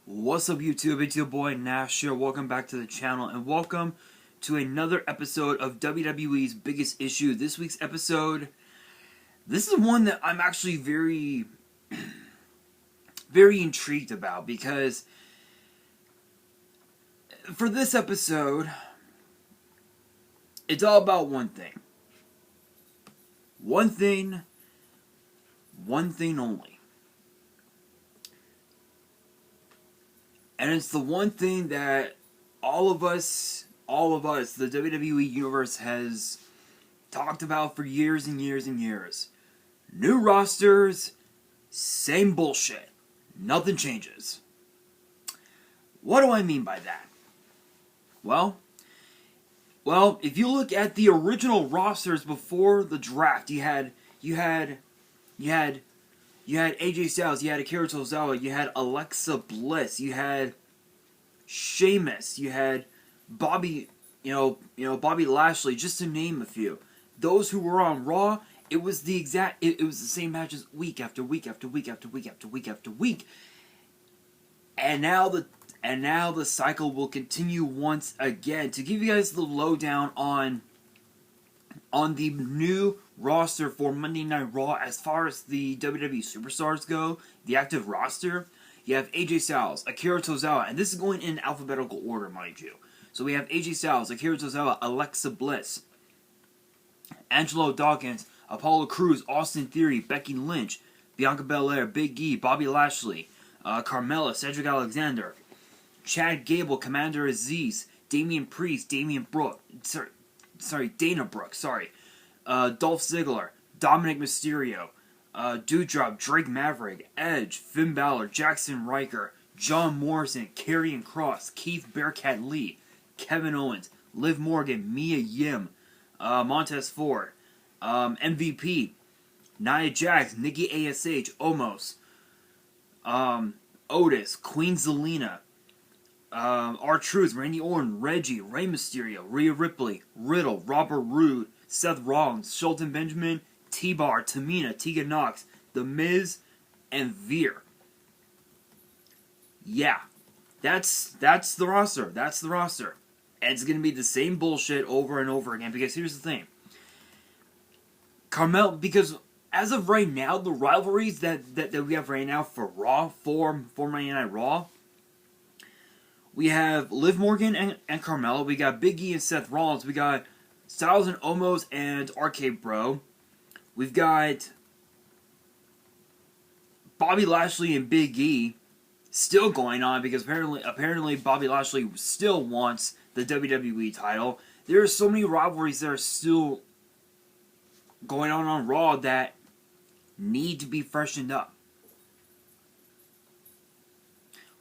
What's up YouTube, it's your boy Nash here, welcome back to the channel and welcome to another episode of WWE's Biggest Issue. This week's episode, this is one that I'm actually very intrigued about because for this episode, it's all about one thing. One thing only. And it's the one thing that all of us, the WWE Universe has talked about for years and years and years. New rosters, same bullshit. Nothing changes. What do I mean by that? Well, if you look at the original rosters before the draft, you had AJ Styles, you had Akira Tozawa, you had Alexa Bliss, you had Sheamus, you had Bobby Lashley, just to name a few. Those who were on Raw, it was the same matches week after week after week after week after week after week. And now the cycle will continue once again. To give you guys the lowdown on the new roster for Monday Night Raw as far as the WWE Superstars go, the active roster, you have AJ Styles, Akira Tozawa, and this is going in alphabetical order, mind you. So we have AJ Styles, Akira Tozawa, Alexa Bliss, Angelo Dawkins, Apollo Crews, Austin Theory, Becky Lynch, Bianca Belair, Big E, Bobby Lashley, Carmella, Cedric Alexander, Chad Gable, Commander Aziz, Damian Priest, Dana Brooke, Dolph Ziggler, Dominic Mysterio, Doudrop, Drake Maverick, Edge, Finn Balor, Jackson Ryker, John Morrison, Karrion Kross, Keith Bearcat Lee, Kevin Owens, Liv Morgan, Mia Yim, Montez Ford, MVP, Nia Jax, Nikki ASH, Omos, Otis, Queen Zelina, R-Truth, Randy Orton, Reggie, Rey Mysterio, Rhea Ripley, Riddle, Robert Roode, Seth Rollins, Shelton Benjamin, T-Bar, Tamina, Tegan Nox, The Miz, and Veer. Yeah, that's the roster. That's the roster. And it's going to be the same bullshit over and over again because here's the thing. Because as of right now, the rivalries that we have right now for Raw, for Monday Night Raw, we have Liv Morgan and Carmella. We got Big E and Seth Rollins. We got Styles and Omos and RK Bro. We've got Bobby Lashley and Big E still going on because apparently Bobby Lashley still wants the WWE title. There are so many rivalries that are still going on Raw that need to be freshened up.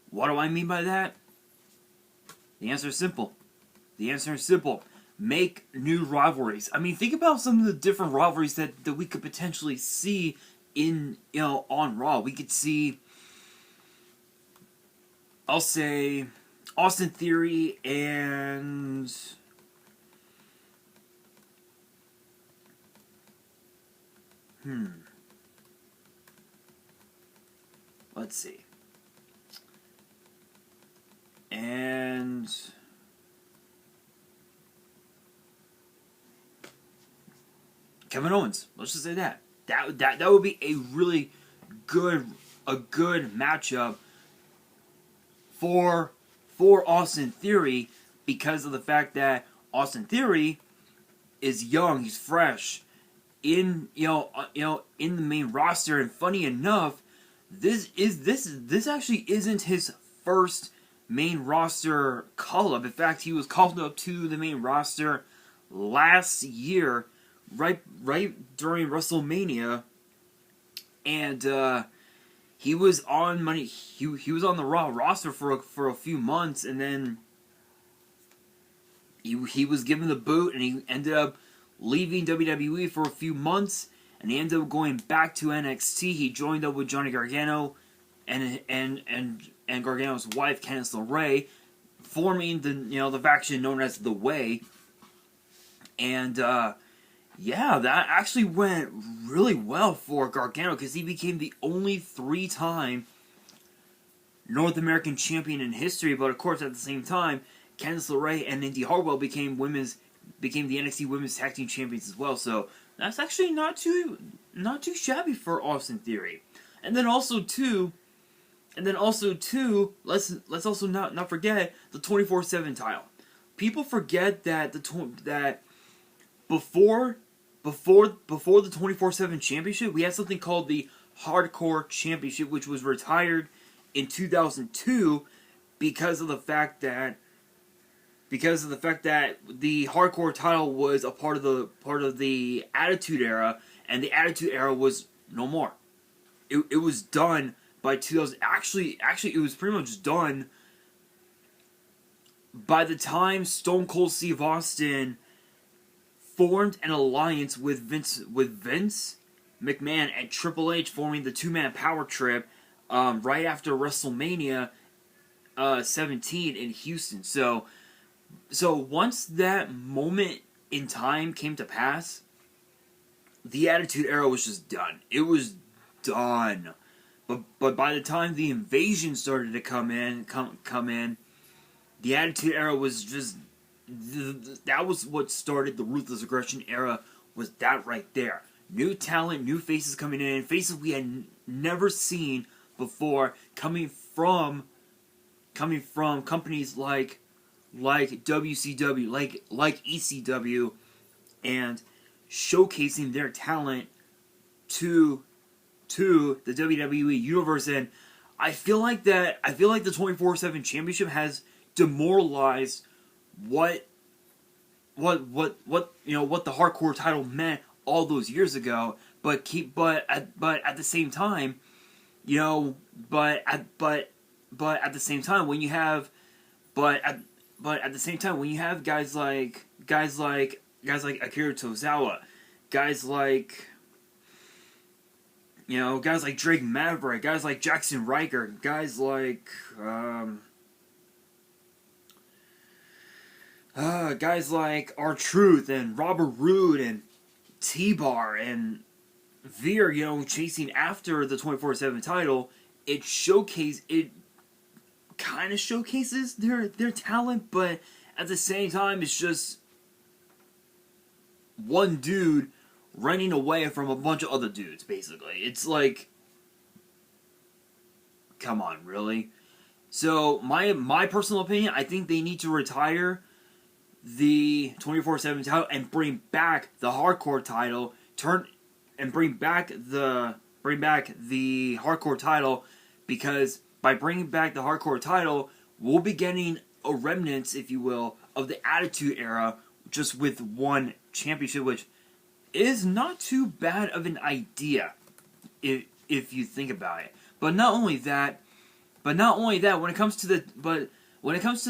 What do I mean by that? The answer is simple. Make new rivalries. I mean, think about some of the different rivalries that we could potentially see on Raw. We could see, I'll say, Austin Theory and let's see. And Kevin Owens. Let's just say that. That would be a really good matchup for Austin Theory because of the fact that Austin Theory is young, he's fresh in the main roster, and funny enough, this actually isn't his first main roster call-up. In fact, he was called up to the main roster last year, right during WrestleMania, and he was on Money. He was on the Raw roster for a few months, and then he was given the boot, and he ended up leaving WWE for a few months, and he ended up going back to NXT. He joined up with Johnny Gargano and Gargano's wife, Candice LeRae, forming the faction known as The Way. And yeah, that actually went really well for Gargano because he became the only three-time North American champion in history, but of course at the same time, Candice LeRae and Indy Hartwell became the NXT Women's Tag Team Champions as well. So that's actually not too shabby for Austin Theory. And then also too, let's also not forget the 24/7 title. People forget that before the 24/7 championship, we had something called the Hardcore Championship, which was retired in 2002 because of the fact that the Hardcore title was a part of the Attitude Era, and the Attitude Era was no more. It was done by 2000. Actually, it was pretty much done by the time Stone Cold Steve Austin formed an alliance with Vince McMahon and Triple H, forming the two-man power trip right after WrestleMania 17 in Houston. So once that moment in time came to pass, the Attitude Era was just done. It was done. But by the time the Invasion started to come in, the Attitude Era was just that was what started the Ruthless Aggression Era. Was that right there? New talent, new faces coming in, faces we had never seen before, coming from companies like WCW, like ECW, and showcasing their talent to the WWE universe. And I feel like the 24/7 Championship has demoralized what the Hardcore title meant all those years ago. But at the same time, when you have guys like Akira Tozawa, guys like Drake Maverick, guys like Jackson Riker, guys like R-Truth and Robert Roode and T-Bar and Veer, chasing after the 24/7 title, it kind of showcases their talent, but at the same time, it's just one dude running away from a bunch of other dudes, basically. It's like, come on, really? So, my personal opinion, I think they need to retire the 24/7 title and bring back the Hardcore title, bring back the Hardcore title, because by bringing back the Hardcore title, we'll be getting a remnant, if you will, of the Attitude Era, just with one championship, which is not too bad of an idea if you think about it. But not only that, when it comes to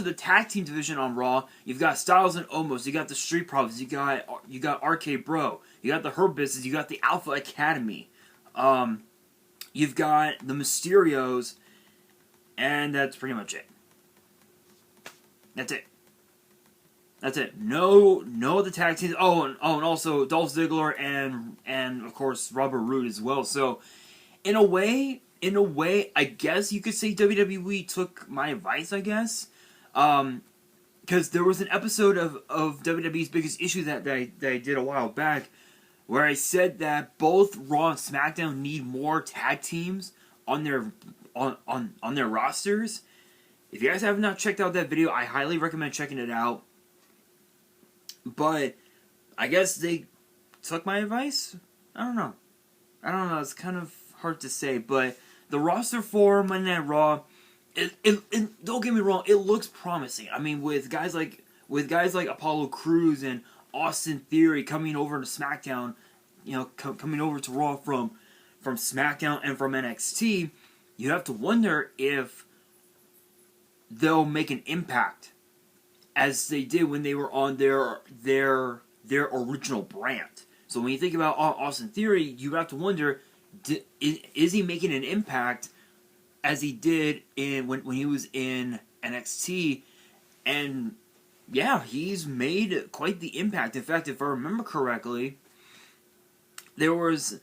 the tag team division on Raw, you've got Styles and Omos, you got the Street Profits, you got RK Bro, you got the Hurt Business, you got the Alpha Academy, you've got the Mysterios, and that's pretty much it. That's it. No other tag teams. And also Dolph Ziggler and of course Robert Roode as well. So in a way, I guess you could say WWE took my advice, I guess. Because there was an episode of WWE's Biggest Issue that I did a while back, where I said that both Raw and SmackDown need more tag teams on their rosters. If you guys have not checked out that video, I highly recommend checking it out. But I guess they took my advice? I don't know. It's kind of hard to say. But the roster for Monday Night Raw, it don't get me wrong, it looks promising. I mean, with guys like Apollo Crews and Austin Theory coming over to SmackDown, coming over to Raw from SmackDown and from NXT, you have to wonder if they'll make an impact as they did when they were on their original brand. So when you think about Austin Theory, you have to wonder, is he making an impact as he did when he was in NXT? And yeah, he's made quite the impact. In fact, if I remember correctly, there was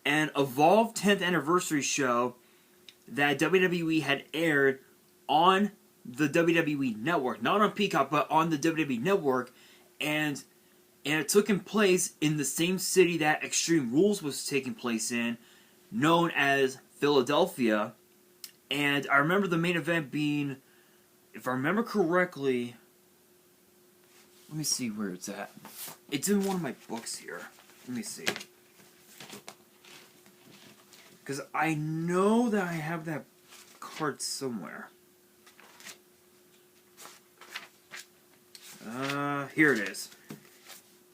an Evolve 10th anniversary show that WWE had aired on the WWE Network, not on Peacock, but on the WWE Network, and it took place in the same city that Extreme Rules was taking place in, known as Philadelphia. And I remember the main event being, if I remember correctly, let me see where it's at. It's in one of my books here. Let me see. Because I know that I have that card somewhere. Here it is.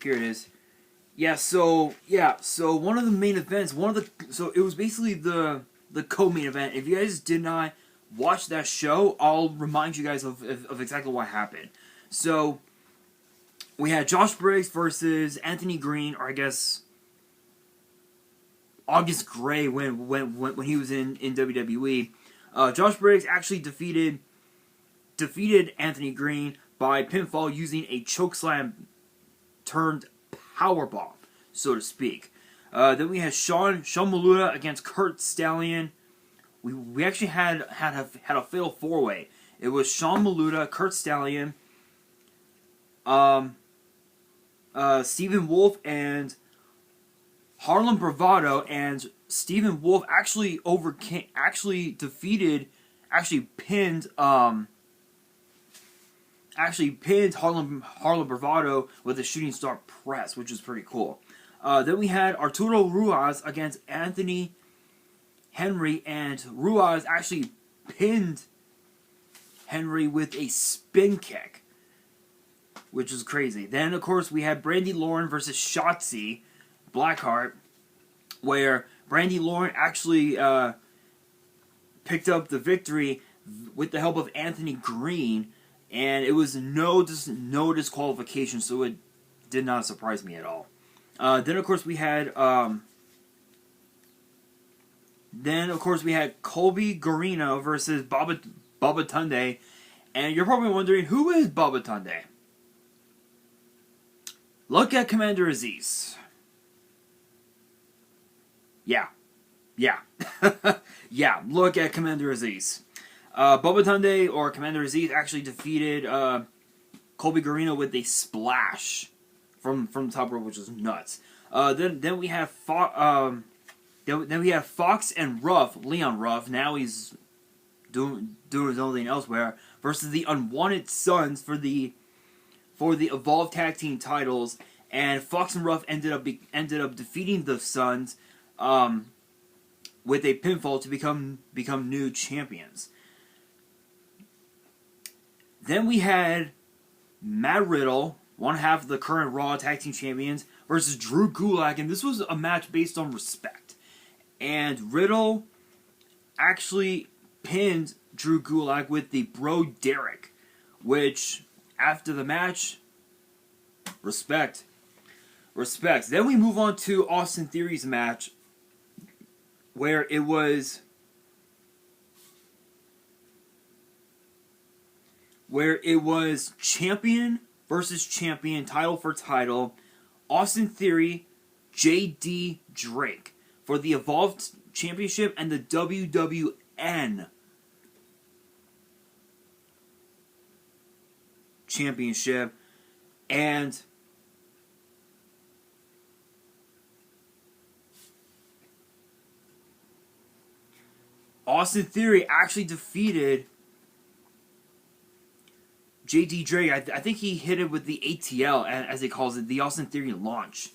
Here it is. So one of the main events, so it was basically the co-main event. If you guys did not watch that show, I'll remind you guys of exactly what happened. So we had Josh Briggs versus Anthony Green, or I guess August Gray when he was in WWE. Josh Briggs actually defeated Anthony Green by pinfall using a chokeslam turned powerbomb, so to speak. Then we had Sean Maluta against Kurt Stallion. We actually had a fatal four-way. It was Sean Maluta, Kurt Stallion, Stephen Wolf, and Harlem Bravado. And Stephen Wolf actually pinned Harlem Bravado with a shooting star press, which is pretty cool. Then we had Arturo Ruiz against Anthony Henry, and Ruiz actually pinned Henry with a spin kick, which is crazy. Then, of course, we had Brandy Lauren versus Shotzi Blackheart, where Brandy Lauren actually picked up the victory with the help of Anthony Green, and it was no disqualification, so it did not surprise me at all. Then of course we had Colby Garino versus Baba Tunde, and you're probably wondering, who is Baba Tunde? Look at Commander Aziz. Yeah. Yeah, look at Commander Aziz. Baba Tunde, or Commander Aziz, actually defeated Colby Garino with a splash from the top rope, which was nuts. Then we have Fox and Ruff, Leon Ruff. Now he's doing his own thing elsewhere, versus the Unwanted Sons for the Evolve Tag Team titles. And Fox and Ruff ended up defeating the Sons with a pinfall to become new champions. Then we had Matt Riddle, one half of the current Raw Tag Team Champions, versus Drew Gulak, and this was a match based on respect. And Riddle actually pinned Drew Gulak with the Bro Derek, which, after the match, respect. Then we move on to Austin Theory's match, where it was champion versus champion, title for title, Austin Theory, J.D. Drake, for the Evolved Championship and the WWN Championship. And Austin Theory actually defeated J.D. Drake. I think he hit it with the ATL, as he calls it, the Austin Theory launch.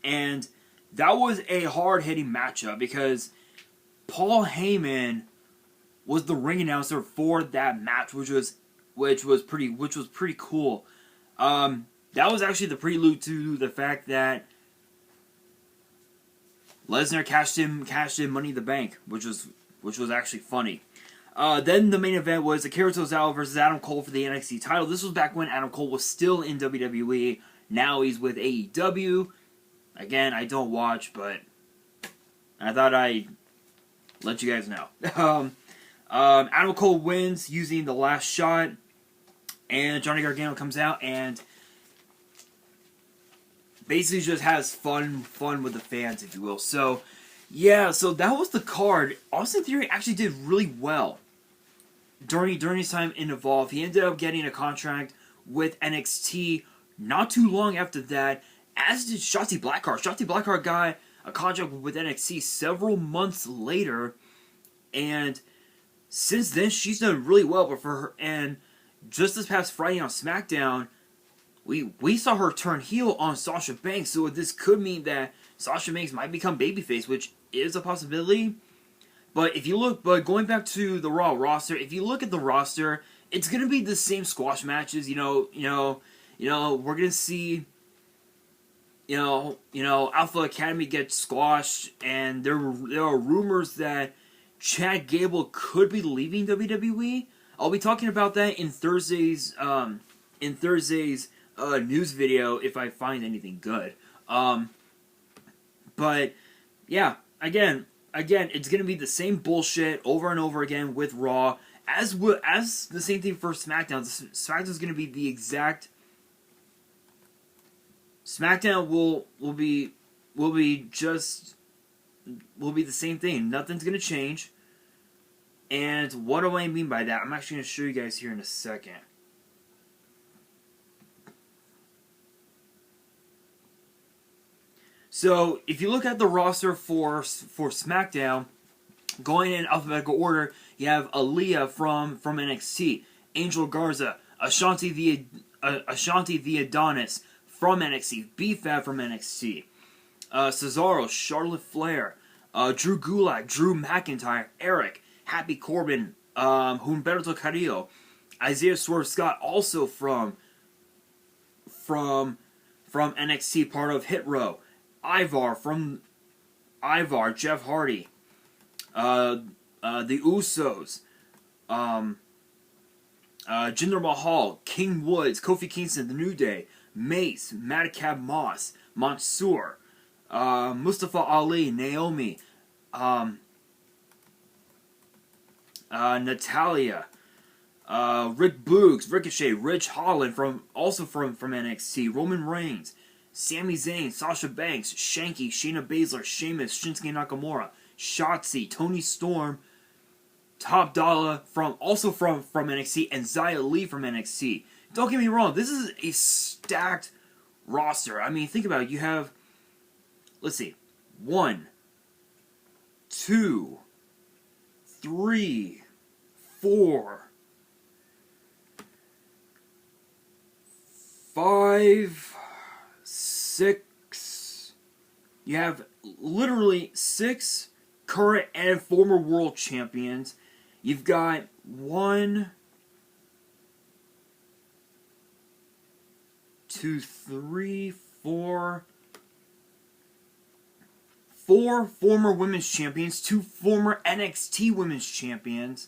And that was a hard-hitting matchup because Paul Heyman was the ring announcer for that match, which was pretty cool. That was actually the prelude to the fact that Lesnar cashed in Money in the Bank, which was actually funny. Then the main event was Akira Tozawa versus Adam Cole for the NXT title. This was back when Adam Cole was still in WWE. Now he's with AEW. Again, I don't watch, but I thought I'd let you guys know. Adam Cole wins using the last shot, and Johnny Gargano comes out and basically just has fun with the fans, if you will. So, Yeah, so that was the card. Austin Theory actually did really well during his time in Evolve. He ended up getting a contract with NXT not too long after that, as did Shotzi Blackheart. Shotzi Blackheart got a contract with NXT several months later, and since then she's done really well. But for her, and just this past Friday on SmackDown, we saw her turn heel on Sasha Banks. So this could mean that Sasha Banks might become babyface, which is a possibility. But if you look, but going back to the Raw roster, if you look at the roster, it's gonna be the same squash matches. We're gonna see, Alpha Academy get squashed, and there are rumors that Chad Gable could be leaving WWE. I'll be talking about that in Thursday's news video if I find anything good. But yeah, again, it's gonna be the same bullshit over and over again with Raw. As the same thing for SmackDown. SmackDown's gonna be the exact. SmackDown will be the same thing. Nothing's gonna change. And what do I mean by that? I'm actually gonna show you guys here in a second. So if you look at the roster for SmackDown, going in alphabetical order, you have Aaliyah from NXT, Angel Garza, Ashanti the Adonis from NXT, B-Fab from NXT, Cesaro, Charlotte Flair, Drew Gulak, Drew McIntyre, Eric, Happy Corbin, Humberto Carrillo, Isaiah Swerve Scott, also from NXT, part of Hit Row, Ivar, Jeff Hardy, the Usos, Jinder Mahal, King Woods, Kofi Kingston, The New Day, Mace, Madcap Moss, Mansoor, Mustafa Ali, Naomi, Natalia, Rick Boogs, Ricochet, Rich Holland from NXT, Roman Reigns, Sami Zayn, Sasha Banks, Shanky, Shayna Baszler, Sheamus, Shinsuke Nakamura, Shotzi, Toni Storm, Top Dollar from NXT, and Xia Li from NXT. Don't get me wrong, this is a stacked roster. I mean, think about it. You have, let's see, 1, 2, 3, 4, 5, 6. You have literally 6 current and former world champions. You've got 1, 2, 3, 4. 4 former women's champions, 2 former NXT women's champions.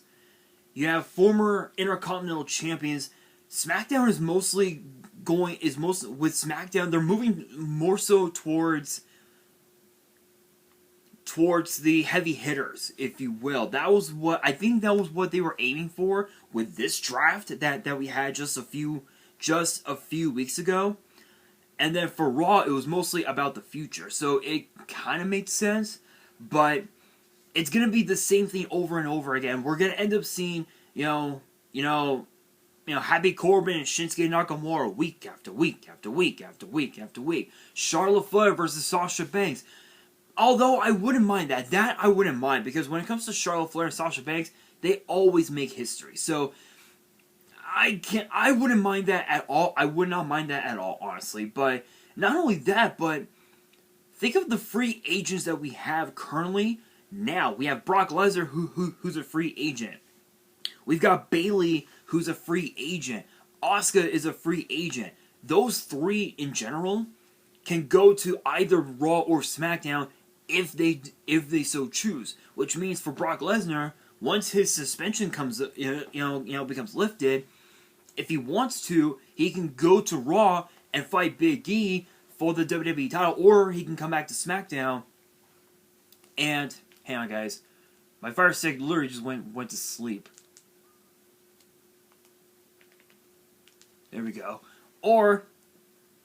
You have former Intercontinental champions. SmackDown is mostly with SmackDown. They're moving more so towards the heavy hitters, if you will. That was what they were aiming for with this draft that we had just a few weeks ago. And then for Raw, it was mostly about the future. So it kind of made sense, but it's going to be the same thing over and over again. We're going to end up seeing, Happy Corbin and Shinsuke Nakamura week after week after week after week after week. Charlotte Flair versus Sasha Banks. Although I wouldn't mind that. That I wouldn't mind, because when it comes to Charlotte Flair and Sasha Banks, they always make history. So I wouldn't mind that at all. I would not mind that at all, honestly. But not only that, but think of the free agents that we have currently now. We have Brock Lesnar, who's a free agent. We've got Bayley, who's a free agent. Asuka is a free agent. Those 3 in general can go to either Raw or SmackDown if they so choose. Which means for Brock Lesnar, once his suspension becomes lifted, if he wants to, he can go to Raw and fight Big E for the WWE title, or he can come back to SmackDown. And hang on, guys, my Fire Stick literally just went to sleep. There we go. Or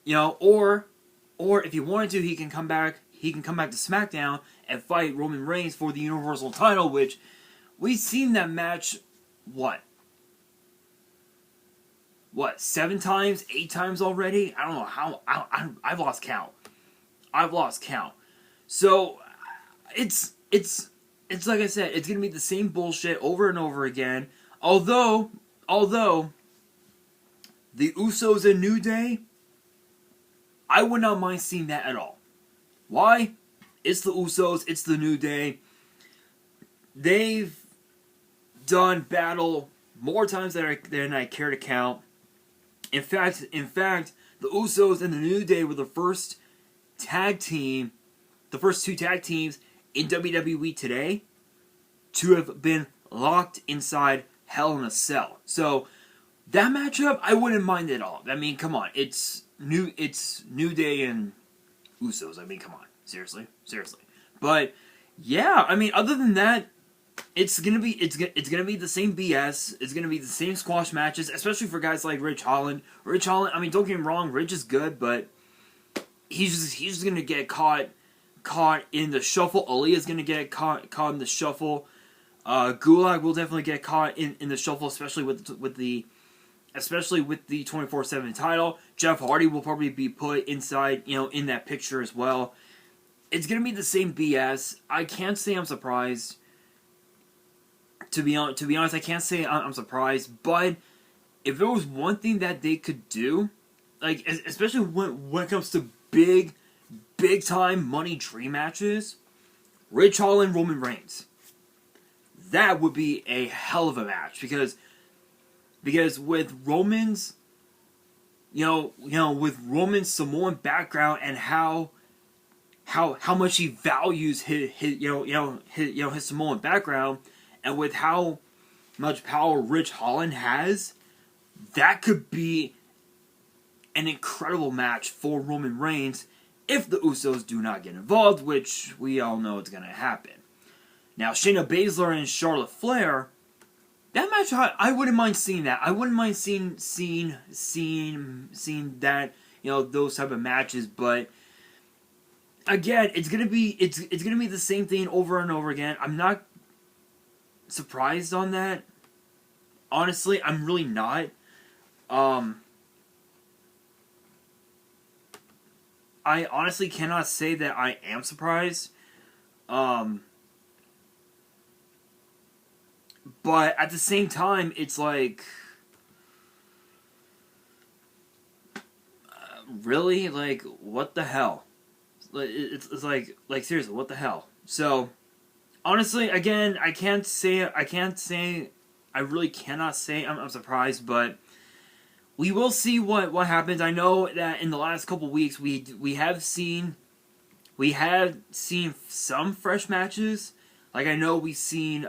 if he wanted to, he can come back. he can come back to SmackDown and fight Roman Reigns for the Universal title, which we've seen that match, what, 7 times, 8 times already? I don't know how, I've lost count. So, it's like I said, it's going to be the same bullshit over and over again. Although, the Usos and New Day, I would not mind seeing that at all. Why? It's the Usos, it's the New Day. They've done battle more times than I care to count. In fact, the Usos and the New Day were the first two tag teams in WWE today to have been locked inside Hell in a Cell. So that matchup, I wouldn't mind at all. I mean, come on, it's New Day and Usos. I mean, come on, seriously. But yeah, I mean, other than that, it's gonna be the same BS. It's gonna be the same squash matches, especially for guys like Ridge Holland. Ridge Holland, I mean, don't get me wrong, Ridge is good, but he's just gonna get caught in the shuffle. Aaliyah's gonna get caught in the shuffle. Gulag will definitely get caught in the shuffle, especially with the 24/7 title. Jeff Hardy will probably be put inside, in that picture as well. It's gonna be the same BS. I can't say I'm surprised. To be honest, I can't say I'm surprised. But if there was one thing that they could do, like especially when it comes to big time money dream matches, Ridge Holland, Roman Reigns, that would be a hell of a match because with Roman's, with Roman's Samoan background and how much he values his Samoan background, and with how much power Ridge Holland has, that could be an incredible match for Roman Reigns if the Usos do not get involved, which we all know it's going to happen. Now, Shayna Baszler and Charlotte Flair, that match, I wouldn't mind seeing that. I wouldn't mind seeing that, those type of matches, but again, it's gonna be the same thing over and over again. I'm not surprised on that. Honestly, I'm really not. I honestly cannot say that I am surprised. But at the same time, it's like, really? Like, what the hell? It's like seriously, what the hell? So, honestly, again, I really cannot say I'm surprised, but we will see what happens. I know that in the last couple weeks we have seen some fresh matches. Like, I know we've seen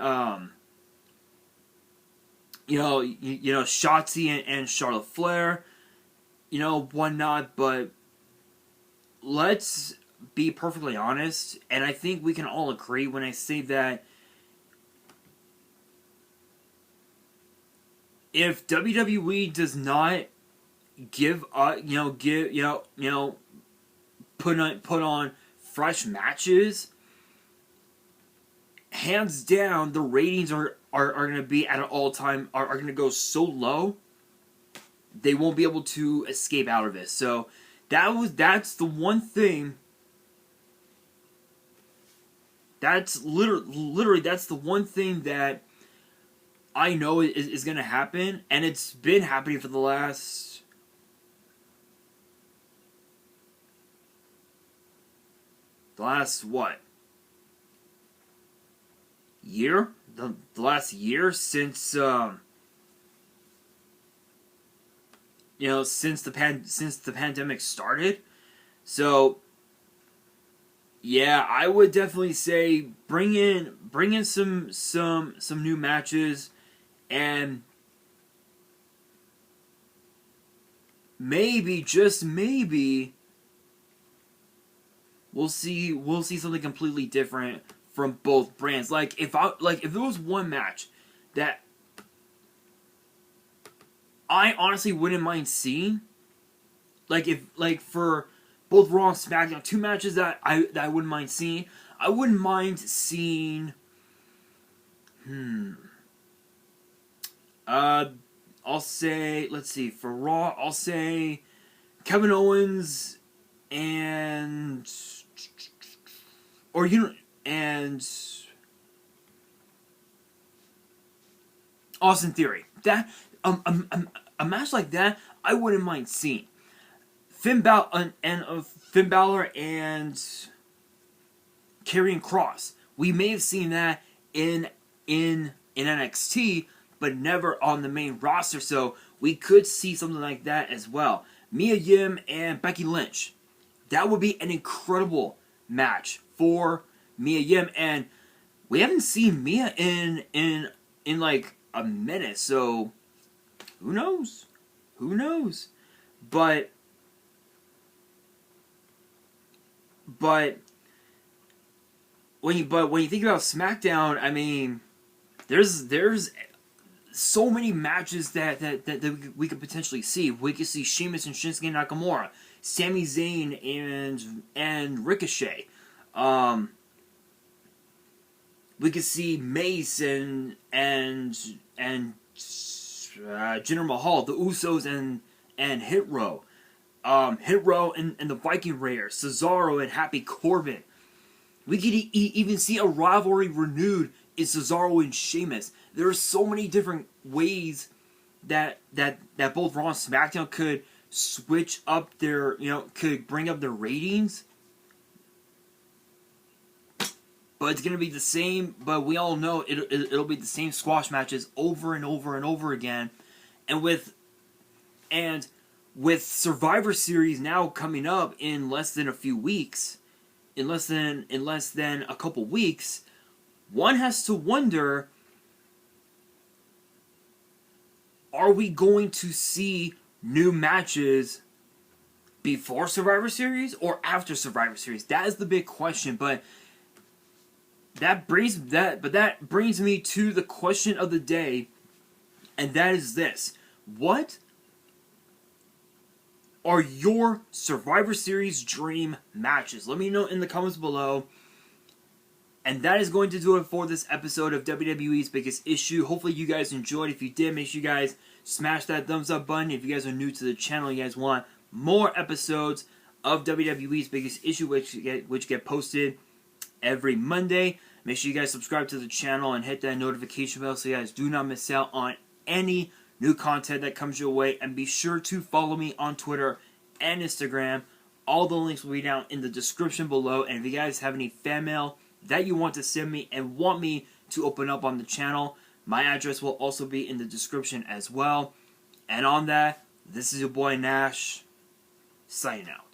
Shotzi and Charlotte Flair, whatnot, but let's be perfectly honest, and I think we can all agree when I say that if WWE does not put on fresh matches, hands down, the ratings are going to be at an all-time, are going to go so low, they won't be able to escape out of it. So that's the one thing. That's literally that's the one thing that I know is going to happen, and it's been happening for the last what? Year? The last year since since the pandemic started. So yeah, I would definitely say bring in some new matches, and maybe, just maybe, we'll see something completely different from both brands. Like if there was one match that I honestly wouldn't mind seeing, for both Raw and SmackDown, two matches that I wouldn't mind seeing. I wouldn't mind seeing. I'll say, let's see, for Raw, I'll say Kevin Owens and Austin Theory. That a match like that, I wouldn't mind seeing. Finn Balor and Karrion Kross. We may have seen that in NXT, but never on the main roster, so we could see something like that as well. Mia Yim and Becky Lynch. That would be an incredible match for Mia Yim, and we haven't seen Mia in like a minute, so who knows? Who knows? But when you think about SmackDown, I mean, there's so many matches that we could potentially see. We could see Sheamus and Shinsuke Nakamura, Sami Zayn and Ricochet. We could see Mace and Jinder Mahal, the Usos and Hit Row. Hit Row and the Viking Raiders, Cesaro and Happy Corbin. We could even see a rivalry renewed in Cesaro and Sheamus. There are so many different ways that both Raw and SmackDown could switch up their, could bring up their ratings. But it's going to be the same, but we all know it'll be the same squash matches over and over and over again. And with Survivor Series now coming up in less than a few weeks, in less than a couple weeks, one has to wonder, are we going to see new matches before Survivor Series or after Survivor Series? That is the big question, but that brings me to the question of the day, and that is this: what are your Survivor Series dream matches? Let me know in the comments below. And that is going to do it for this episode of WWE's Biggest Issue. Hopefully you guys enjoyed. If you did, make sure you guys smash that thumbs up button. If you guys are new to the channel, you guys want more episodes of WWE's Biggest Issue, which get posted every Monday. Make sure you guys subscribe to the channel and hit that notification bell so you guys do not miss out on any new content that comes your way. And be sure to follow me on Twitter and Instagram. All the links will be down in the description below. And if you guys have any fan mail that you want to send me and want me to open up on the channel, my address will also be in the description as well. And on that, this is your boy Nash, signing out.